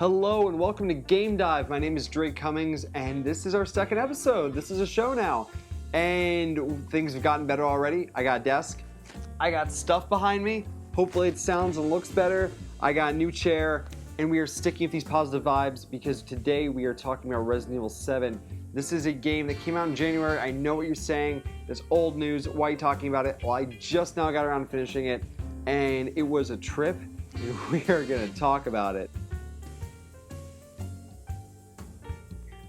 Hello and welcome to Game Dive. My name is Drake Cummings and this is our second episode. This is a show now. And things have gotten better already. I got a desk. I got stuff behind me. Hopefully it sounds and looks better. I got a new chair and we are sticking with these positive vibes because today we are talking about Resident Evil 7. This is a game that came out in January. I know what you're saying. It's old news. Why are you talking about it? Well, I just now got around to finishing it and it was a trip and we are going to talk about it.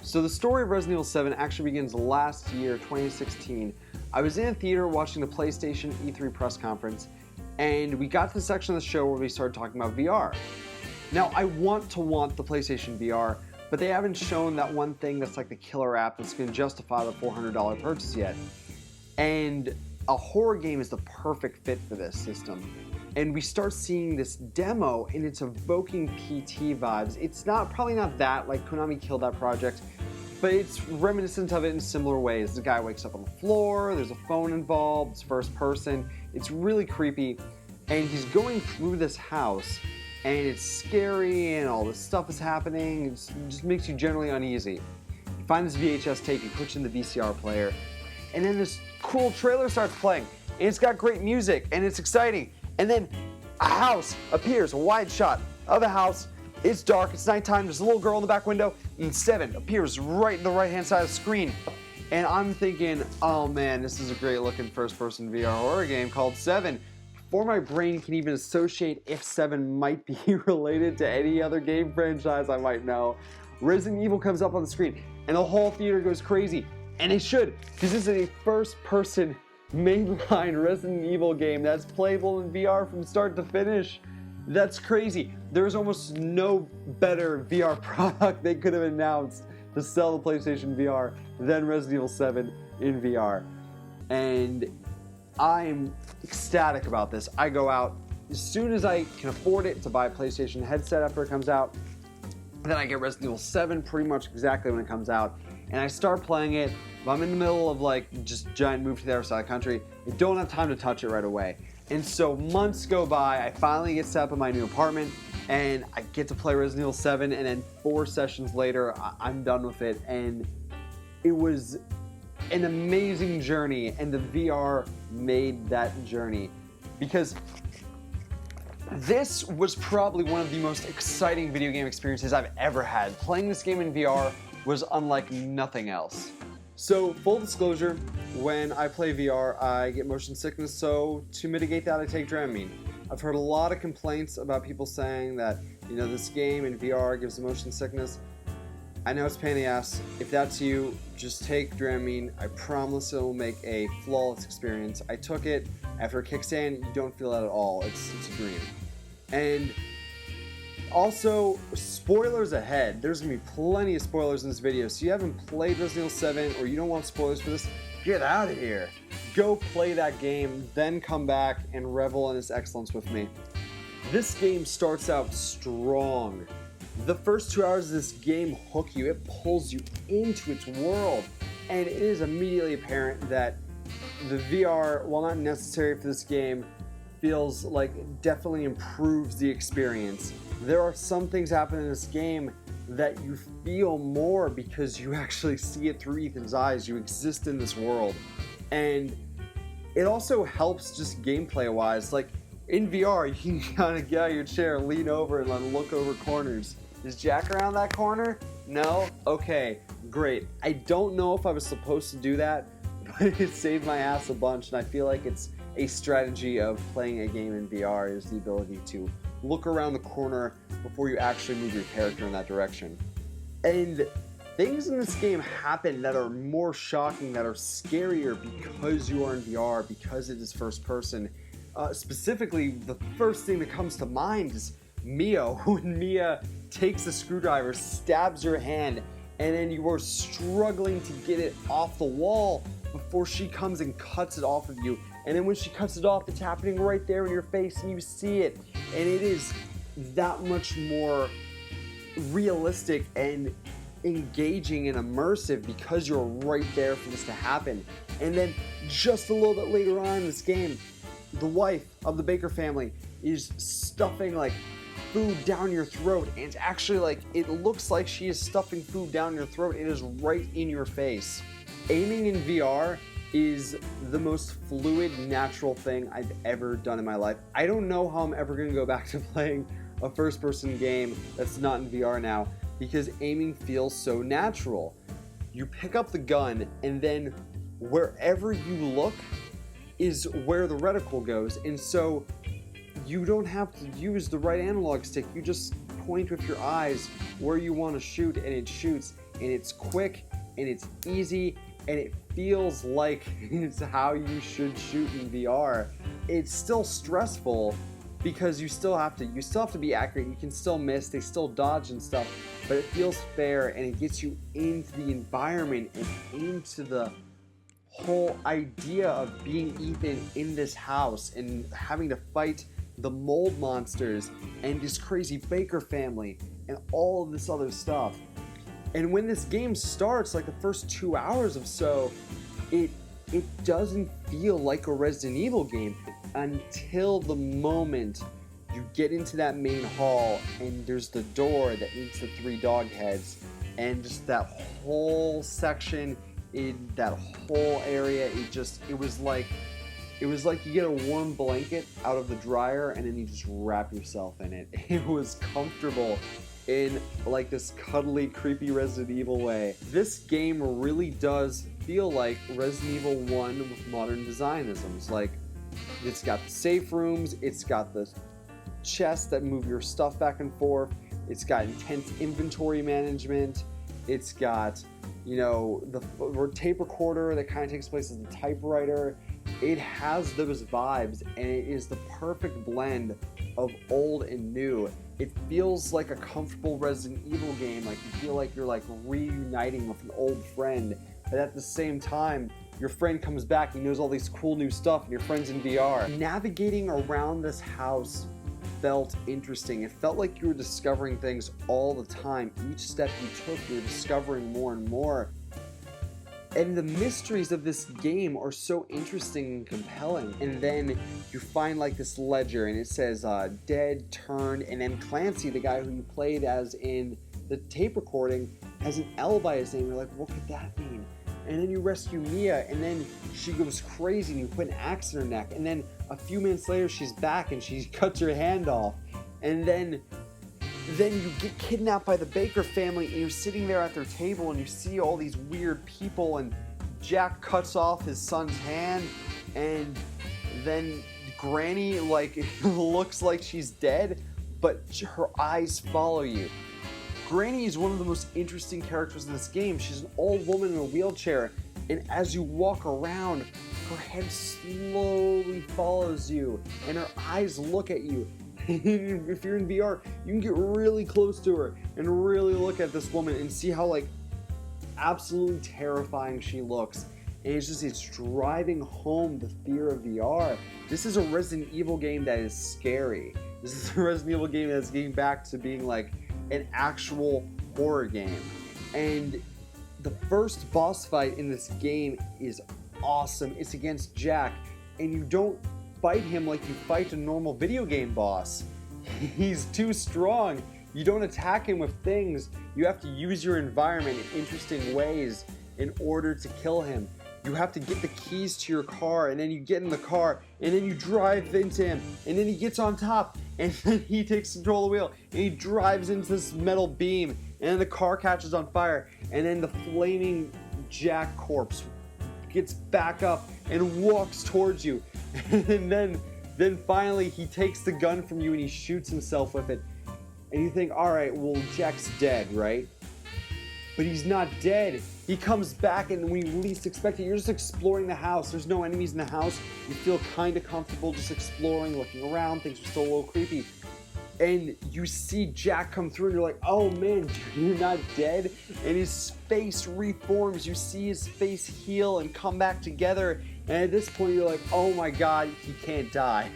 So the story of Resident Evil 7 actually begins last year, 2016. I was in a theater watching the PlayStation E3 press conference, and we got to the section of the show where we started talking about VR. Now, I want the PlayStation VR, but they haven't shown that one thing that's like the killer app that's going to justify the $400 purchase yet. And a horror game is the perfect fit for this system. And we start seeing this demo, and it's evoking PT vibes. It's probably not that, like Konami killed that project, but it's reminiscent of it in similar ways. The guy wakes up on the floor, there's a phone involved, it's first person, it's really creepy, and he's going through this house, and it's scary, and all this stuff is happening, it just makes you generally uneasy. You find this VHS tape, you push in the VCR player, and then this cool trailer starts playing, and it's got great music, and it's exciting. And then a house appears, a wide shot of a house. It's dark, it's nighttime, there's a little girl in the back window, and 7 appears right in the right-hand side of the screen. And I'm thinking, oh man, this is a great looking first-person VR horror game called 7. Before my brain can even associate if 7 might be related to any other game franchise I might know, Resident Evil comes up on the screen, and the whole theater goes crazy. And it should, because this is a first-person mainline Resident Evil game that's playable in VR from start to finish. That's crazy. There's almost no better VR product they could have announced to sell the PlayStation VR than Resident Evil 7 in VR. And I'm ecstatic about this. I go out as soon as I can afford it to buy a PlayStation headset after it comes out. Then I get Resident Evil 7 pretty much exactly when it comes out. And I start playing it. I'm in the middle of like just giant move to the other side of the country. I don't have time to touch it right away. And so months go by, I finally get set up in my new apartment and I get to play Resident Evil 7 and then 4 sessions later, I'm done with it. And it was an amazing journey and the VR made that journey because this was probably one of the most exciting video game experiences I've ever had. Playing this game in VR was unlike nothing else. So, full disclosure, when I play VR, I get motion sickness, so to mitigate that, I take Dramamine. I've heard a lot of complaints about people saying that, this game in VR gives motion sickness. I know it's a pain in the ass. If that's you, just take Dramamine. I promise it will make a flawless experience. I took it. After it kicks in, you don't feel that at all. It's a dream. And also, spoilers ahead. There's going to be plenty of spoilers in this video, so you haven't played Resident Evil 7 or you don't want spoilers for this, get out of here. Go play that game, then come back and revel in its excellence with me. This game starts out strong. The first 2 hours of this game hook you, it pulls you into its world, and it is immediately apparent that the VR, while not necessary for this game, feels like it definitely improves the experience. There are some things happening in this game that you feel more because you actually see it through Ethan's eyes. You exist in this world. And it also helps just gameplay wise. Like in VR, you can kind of get out of your chair, lean over and look over corners. Is Jack around that corner? No? Okay, great. I don't know if I was supposed to do that, but it saved my ass a bunch, and I feel like it's a strategy of playing a game in VR is the ability to look around the corner before you actually move your character in that direction. And things in this game happen that are more shocking, that are scarier because you are in VR, because it is first person. Specifically, the first thing that comes to mind is Mia. When Mia takes a screwdriver, stabs your hand, and then you are struggling to get it off the wall before she comes and cuts it off of you. And then when she cuts it off, it's happening right there in your face and you see it. And it is that much more realistic and engaging and immersive because you're right there for this to happen. And then just a little bit later on in this game, the wife of the Baker family is stuffing like food down your throat, and it's actually like, it looks like she is stuffing food down your throat. It is right in your face. Aiming in VR is the most fluid, natural thing I've ever done in my life. I don't know how I'm ever going to go back to playing a first-person game that's not in VR now, because aiming feels so natural. You pick up the gun, and then wherever you look is where the reticle goes, and so you don't have to use the right analog stick. You just point with your eyes where you want to shoot, and it shoots, and it's quick, and it's easy, and it feels like it's how you should shoot in VR. It's still stressful because you still have to be accurate. You can still miss, they still dodge and stuff, but it feels fair, and it gets you into the environment and into the whole idea of being Ethan in this house and having to fight the mold monsters and this crazy Baker family and all of this other stuff. And when this game starts, like the first 2 hours or so, it doesn't feel like a Resident Evil game until the moment you get into that main hall and there's the door that leads to 3 dog heads, and just that whole section, in that whole area, it was like you get a warm blanket out of the dryer and then you just wrap yourself in it. It was comfortable in like this cuddly, creepy Resident Evil way. This game really does feel like Resident Evil 1 with modern designisms. Like, it's got the safe rooms, it's got the chests that move your stuff back and forth, it's got intense inventory management, it's got, you know, the tape recorder that kind of takes place as the typewriter. It has those vibes, and it is the perfect blend of old and new. It feels like a comfortable Resident Evil game, like you feel like you're like reuniting with an old friend, but at the same time, your friend comes back and knows all these cool new stuff, and your friend's in VR. Navigating around this house felt interesting. It felt like you were discovering things all the time. Each step you took, you were discovering more and more. And the mysteries of this game are so interesting and compelling. And then you find like this ledger, and it says dead, turned, and then Clancy, the guy who you played as in the tape recording, has an L by his name. You're like, what could that mean? And then you rescue Mia, and then she goes crazy, and you put an axe in her neck. And then a few minutes later, she's back, and she cuts her hand off. And then you get kidnapped by the Baker family, and you're sitting there at their table, and you see all these weird people, and Jack cuts off his son's hand, and then Granny, like, looks like she's dead, but her eyes follow you. Granny is one of the most interesting characters in this game. She's an old woman in a wheelchair, and as you walk around, her head slowly follows you, and her eyes look at you. If you're in VR, you can get really close to her and really look at this woman and see how like absolutely terrifying she looks. And it's driving home the fear of VR. This is a Resident Evil game that is scary. This is a Resident Evil game that's getting back to being like an actual horror game. And the first boss fight in this game is awesome. It's against Jack, and you don't fight him like you fight a normal video game boss. He's too strong. You don't attack him with things. You have to use your environment in interesting ways in order to kill him. You have to get the keys to your car, and then you get in the car, and then you drive into him, and then he gets on top, and then he takes control of the wheel, and he drives into this metal beam, and then the car catches on fire, and then the flaming Jack corpse gets back up and walks towards you. And then finally he takes the gun from you and he shoots himself with it. And you think, alright, well, Jack's dead, right? But he's not dead. He comes back, and when you least expect it, you're just exploring the house. There's no enemies in the house. You feel kind of comfortable just exploring, looking around. Things are still a little creepy. And you see Jack come through, and you're like, oh man, you're not dead? And his face reforms. You see his face heal and come back together. And at this point, you're like, oh my god, he can't die.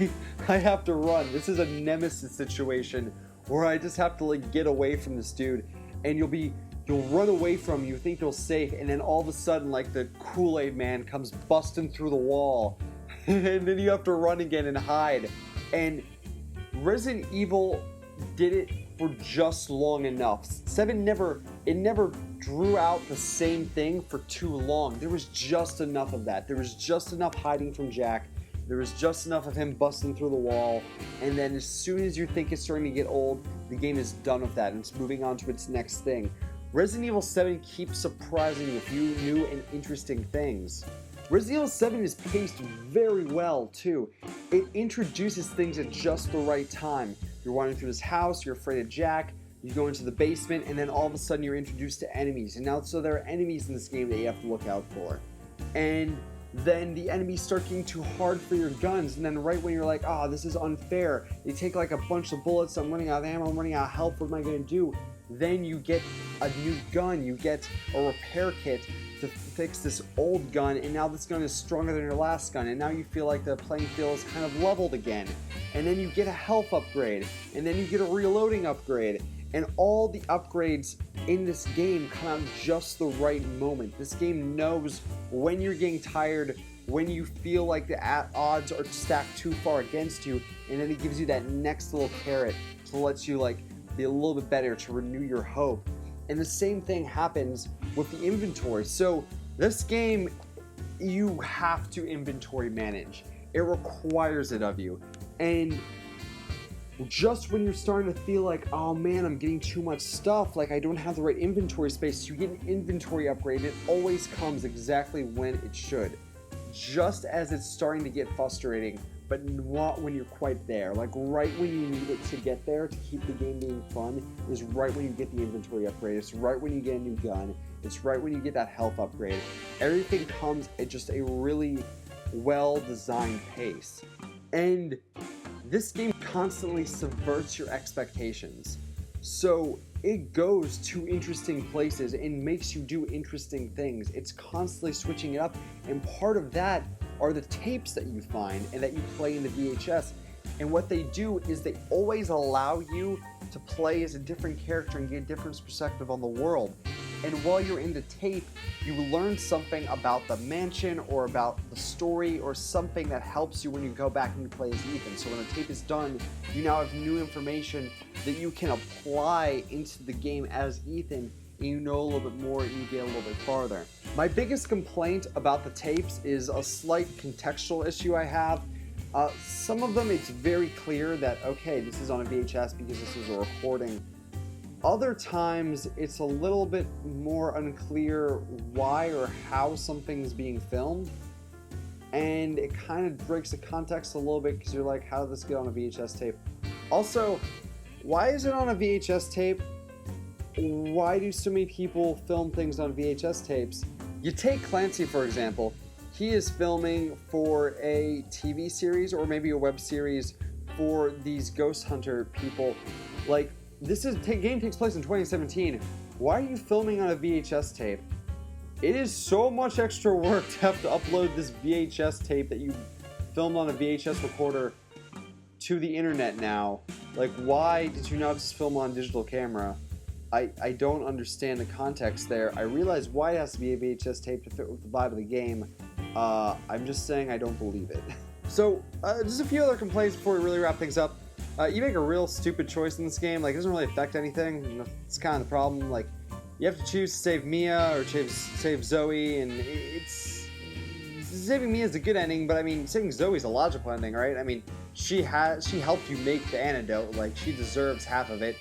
I have to run. This is a nemesis situation where I just have to like get away from this dude. And you'll run away from him, you think you're safe, and then all of a sudden, like, the Kool-Aid man comes busting through the wall. And then you have to run again and hide. And Resident Evil did it for just long enough. 7 never drew out the same thing for too long. There was just enough of that. There was just enough hiding from Jack. There was just enough of him busting through the wall, and then as soon as you think it's starting to get old, the game is done with that and it's moving on to its next thing. Resident Evil 7 keeps surprising you with new and interesting things. Resident Evil 7 is paced very well too. It introduces things at just the right time. You're wandering through this house, you're afraid of Jack, you go into the basement, and then all of a sudden you're introduced to enemies. And now so there are enemies in this game that you have to look out for. And then the enemies start getting too hard for your guns, and then right when you're like, this is unfair, they take like a bunch of bullets, I'm running out of ammo, I'm running out of health, what am I going to do? Then you get a new gun, you get a repair kit to fix this old gun, and now this gun is stronger than your last gun, and now you feel like the playing field is kind of leveled again. And then you get a health upgrade, and then you get a reloading upgrade, and all the upgrades in this game come out just the right moment. This game knows when you're getting tired, when you feel like the odds are stacked too far against you, and then it gives you that next little carrot to let you like be a little bit better, to renew your hope. And the same thing happens with the inventory. So this game, you have to inventory manage. It requires it of you. And just when you're starting to feel like, oh man, I'm getting too much stuff, like I don't have the right inventory space, you get an inventory upgrade. It always comes exactly when it should. Just as it's starting to get frustrating, but not when you're quite there. Like right when you need it to get there to keep the game being fun is right when you get the inventory upgrade. It's right when you get a new gun. It's right when you get that health upgrade. Everything comes at just a really well-designed pace. And this game constantly subverts your expectations. So it goes to interesting places and makes you do interesting things. It's constantly switching it up, and part of that are the tapes that you find and that you play in the VHS. And what they do is they always allow you to play as a different character and get a different perspective on the world. And while you're in the tape, you learn something about the mansion or about the story or something that helps you when you go back and you play as Ethan. So when the tape is done, you now have new information that you can apply into the game as Ethan, and you know a little bit more and you get a little bit farther. My biggest complaint about the tapes is a slight contextual issue I have. Some of them, it's very clear that, okay, this is on a VHS because this is a recording. Other times, it's a little bit more unclear why or how something's being filmed. And it kind of breaks the context a little bit because you're like, how did this get on a VHS tape? Also, why is it on a VHS tape? Why do so many people film things on VHS tapes? You take Clancy, for example. He is filming for a TV series or maybe a web series for these ghost hunter people. Like, game takes place in 2017. Why are you filming on a VHS tape? It is so much extra work to have to upload this VHS tape that you filmed on a VHS recorder to the internet now. Like, why did you not just film on digital camera? I don't understand the context there. I realize why it has to be a VHS tape to fit with the vibe of the game. I'm just saying I don't believe it. So, just a few other complaints before we really wrap things up. You make a real stupid choice in this game. Like, it doesn't really affect anything. It's kind of the problem. Like, you have to choose to save Mia or save Zoe, and saving Mia is a good ending, but I mean, saving Zoe is a logical ending, right? I mean, she helped you make the antidote. Like, she deserves half of it.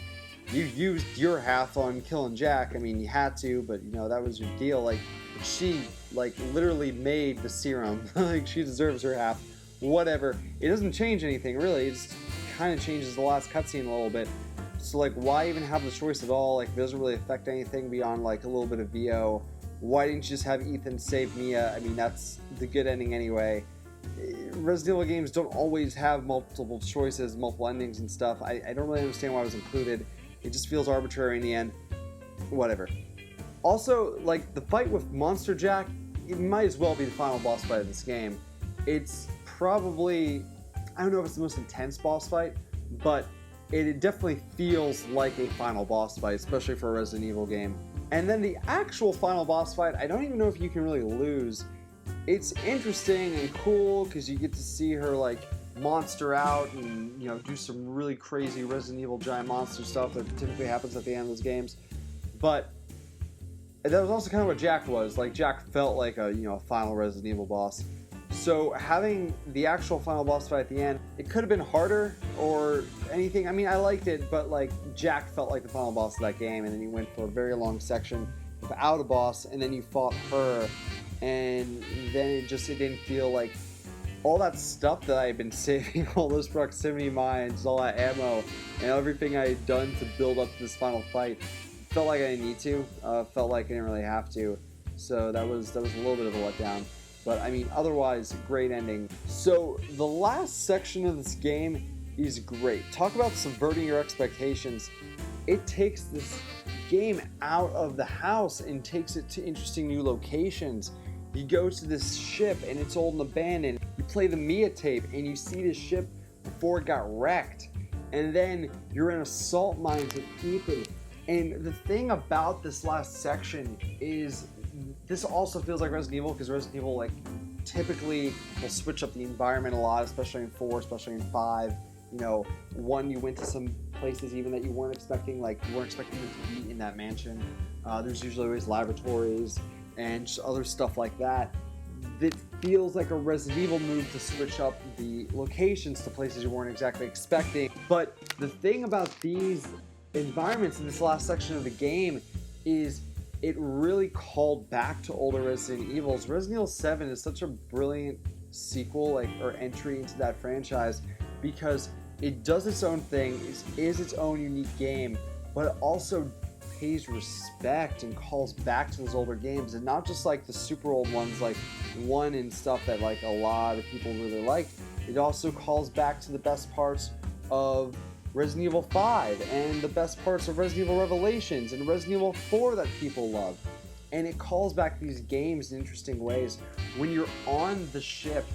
You used your half on killing Jack. I mean, you had to, but you know, that was your deal. Like, she literally made the serum. Like, she deserves her half. Whatever. It doesn't change anything, really. It just kind of changes the last cutscene a little bit. So, like, why even have the choice at all? Like, it doesn't really affect anything beyond, like, a little bit of VO. Why didn't you just have Ethan save Mia? I mean, that's the good ending anyway. Resident Evil games don't always have multiple choices, multiple endings and stuff. I don't really understand why it was included. It just feels arbitrary in the end. Whatever. Also, like, the fight with Monster Jack, it might as well be the final boss fight of this game. It's probably, I don't know if it's the most intense boss fight, but it definitely feels like a final boss fight, especially for a Resident Evil game. And then the actual final boss fight, I don't even know if you can really lose. It's interesting and cool because you get to see her, like, monster out and, you know, do some really crazy Resident Evil giant monster stuff that typically happens at the end of those games. But that was also kind of what Jack was. Like, Jack felt like a, you know, a final Resident Evil boss. So having the actual final boss fight at the end, it could have been harder or anything. I mean, I liked it, but like Jack felt like the final boss of that game, and then you went for a very long section without a boss, and then you fought her, and then it didn't feel like all that stuff that I had been saving, all those proximity mines, all that ammo, and everything I had done to build up to this final fight, felt like I didn't need to. Felt like I didn't really have to. So that was a little bit of a letdown. But I mean, otherwise, great ending. So the last section of this game is great. Talk about subverting your expectations. It takes this game out of the house and takes it to interesting new locations. You go to this ship and it's old and abandoned. You play the Mia tape and you see this ship before it got wrecked. And then you're in a salt mines with Ethan. And the thing about this last section is this also feels like Resident Evil, because Resident Evil, like, typically will switch up the environment a lot, especially in 4, especially in 5. You know, 1, you went to some places even that you weren't expecting, like, you weren't expecting them to be in that mansion. There's usually always laboratories and just other stuff like that. It feels like a Resident Evil move to switch up the locations to places you weren't exactly expecting. But the thing about these environments in this last section of the game is it really called back to older Resident Evils. Resident Evil 7 is such a brilliant sequel, like, or entry into that franchise, because it does its own thing, is its own unique game, but it also pays respect and calls back to those older games, and not just like the super old ones like 1 and stuff that like a lot of people really liked. It also calls back to the best parts of Resident Evil 5 and the best parts of Resident Evil Revelations and Resident Evil 4 that people love. And it calls back these games in interesting ways. When you're on the ship,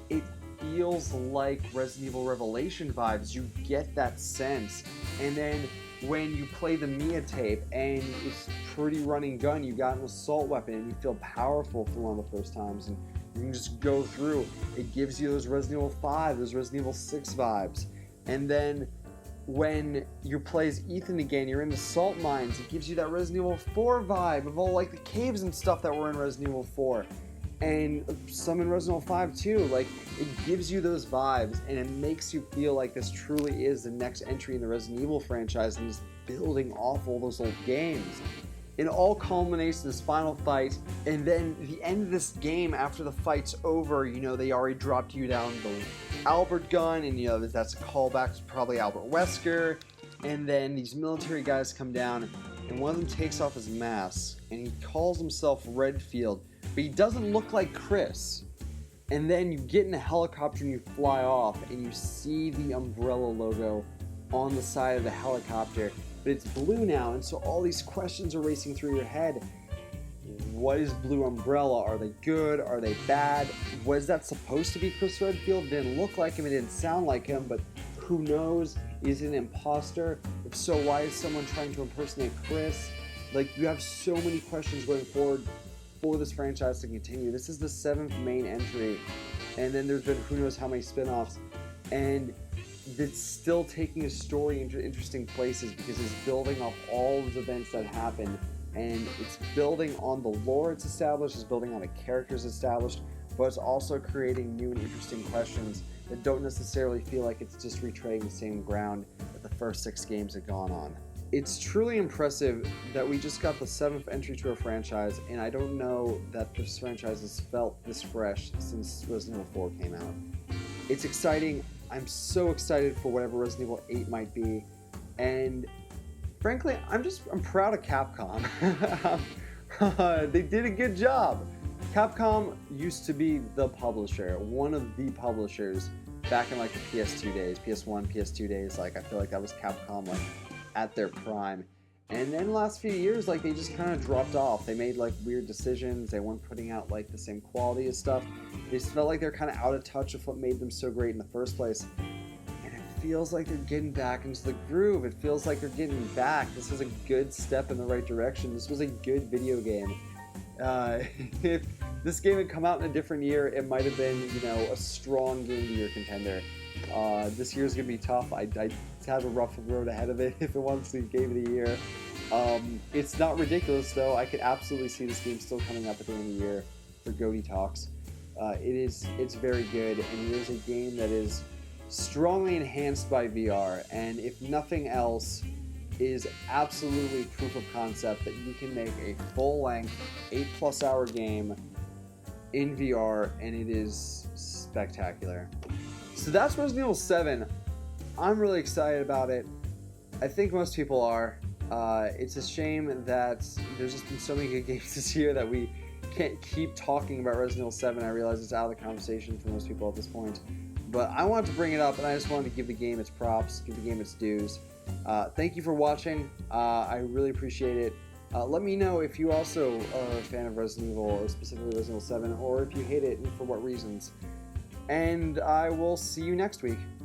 it feels like Resident Evil Revelation vibes. You get that sense. And then when you play the Mia tape and it's pretty running gun, you got an assault weapon and you feel powerful for one of the first times, and you can just go through. It gives you those Resident Evil 5, those Resident Evil 6 vibes. And then when you play as Ethan again, you're in the salt mines, it gives you that Resident Evil 4 vibe of all like the caves and stuff that were in Resident Evil 4. And some in Resident Evil 5 too. Like, it gives you those vibes, and it makes you feel like this truly is the next entry in the Resident Evil franchise, and is building off all those old games. It all culminates in this final fight, and then the end of this game, after the fight's over, you know, they already dropped you down the Albert gun, and you know, that's a callback to probably Albert Wesker, and then these military guys come down, and one of them takes off his mask, and he calls himself Redfield, but he doesn't look like Chris. And then you get in a helicopter and you fly off, and you see the Umbrella logo on the side of the helicopter, but it's blue now, and so all these questions are racing through your head. What is Blue Umbrella? Are they good? Are they bad? Was that supposed to be Chris Redfield? It didn't look like him, it didn't sound like him, but who knows? Is it an imposter? If so, why is someone trying to impersonate Chris? Like, you have so many questions going forward for this franchise to continue. This is the 7th main entry, and then there's been who knows how many spin-offs, and it's still taking a story into interesting places because it's building off all of the events that happened, and it's building on the lore it's established, it's building on the characters established, but it's also creating new and interesting questions that don't necessarily feel like it's just retreading the same ground that the first 6 games had gone on. It's truly impressive that we just got the 7th entry to a franchise, and I don't know that this franchise has felt this fresh since Resident Evil 4 came out. It's exciting. I'm so excited for whatever Resident Evil 8 might be, and frankly, I'm proud of Capcom. They did a good job. Capcom used to be the publisher, one of the publishers back in like the PS2 days, PS1, PS2 days. Like, I feel like that was Capcom like at their prime. And then the last few years, like, they just kind of dropped off. They made like weird decisions. They weren't putting out like the same quality of stuff. They just felt like they're kind of out of touch with what made them so great in the first place. And it feels like they're getting back into the groove. It feels like they're getting back. This is a good step in the right direction. This was a good video game. If this game had come out in a different year, it might have been, you know, a strong Game of the Year contender. This year's going to be tough. I have a rough road ahead of it if it wants to Game of the Year. It's not ridiculous, though. I could absolutely see this game still coming up at the end of the year for GOTY Talks. It's very good, and it is a game that is strongly enhanced by VR, and if nothing else, is absolutely proof of concept that you can make a full-length 8+ hour game in VR, and it is spectacular. So that's Resident Evil 7. I'm really excited about it. I think most people are. It's a shame that there's just been so many good games this year that we can't keep talking about Resident Evil 7. I realize it's out of the conversation for most people at this point. But I wanted to bring it up, and I just wanted to give the game its props, give the game its dues. Thank you for watching. I really appreciate it. Let me know if you also are a fan of Resident Evil, or specifically Resident Evil 7, or if you hate it and for what reasons. And I will see you next week.